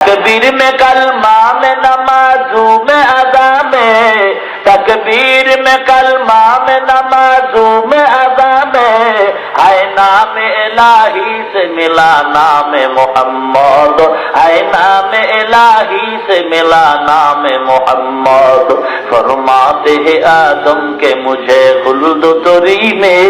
तकबीर में कलमा में नमाजू में अदा में, तकबीर में कलमा में नमाजू में अदा में, है नाम इलाही से मिला नाम मोहम्मद, है नाम इलाही से मिला नाम मोहम्मद। फरमाते हैं आदम के मुझे खुल्द तोरी में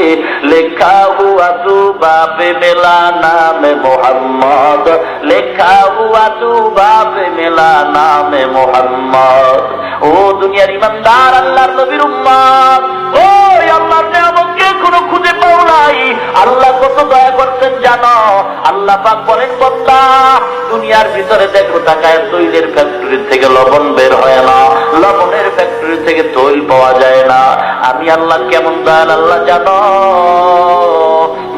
लिखा हुआ तूबा पे मिला नाम मोहम्मद, लिखा हुआ तूबा पे मिला नाम मोहम्मद। ओ दुनियार ईमानदार আল্লাহর নবীর উম্মত, ও আল্লাহর নিয়ামতকে কোনো খুঁজে পাও নাই। আল্লাহ কত দয়া করতেন জানো? আল্লাহ পাক বলেন বান্দা দুনিয়ার ভিতরে দেখো তাকায় তৈলের ফ্যাক্টরি থেকে লবণ বের হয় না, লবণের ফ্যাক্টরি থেকে তৈল পাওয়া যায় না। আমি আল্লাহ কেমন দয়াল আল্লাহ জানো?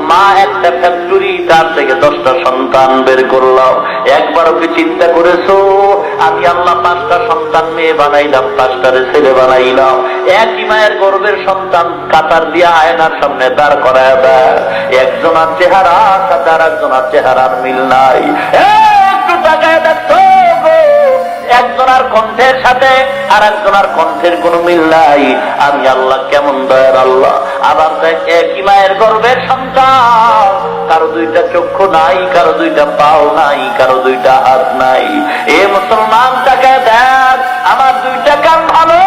মা একটা ফ্যাক্টরি, তার থেকে 10টা সন্তান বের করলাম। একবারও কি চিন্তা করেছো আমি আল্লাহ 5টা সন্তান মেয়ে বানাইলাম, 5টারে ছেলে বানাইলাম। একই মায়ের গর্ভের সন্তান কাতার দিয়ে আয়নার সামনে দাঁড় করায় দেয়, একজনের চেহারা সাথে আর একজনের চেহারার মিল নাই। একটু তাকায় দেখো একজনের কণ্ঠের সাথে আর একজনের কণ্ঠের কোনো মিল নাই। আমি আল্লাহ কেমন দয়ার আল্লাহ। আবার দেখ একই মায়ের গর্ভের সন্তান, কারো 2টা চক্ষু নাই, কারো 2টা পাও নাই, কারো 2টা হাত নাই। এ মুসলমান তাকায় দেখ আমার 2টা কান ভালো,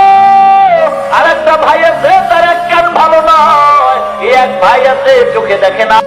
আর একটা ভাই আছে তার এক কান ভালো নয়। এক ভাই আছে চোখে দেখে না।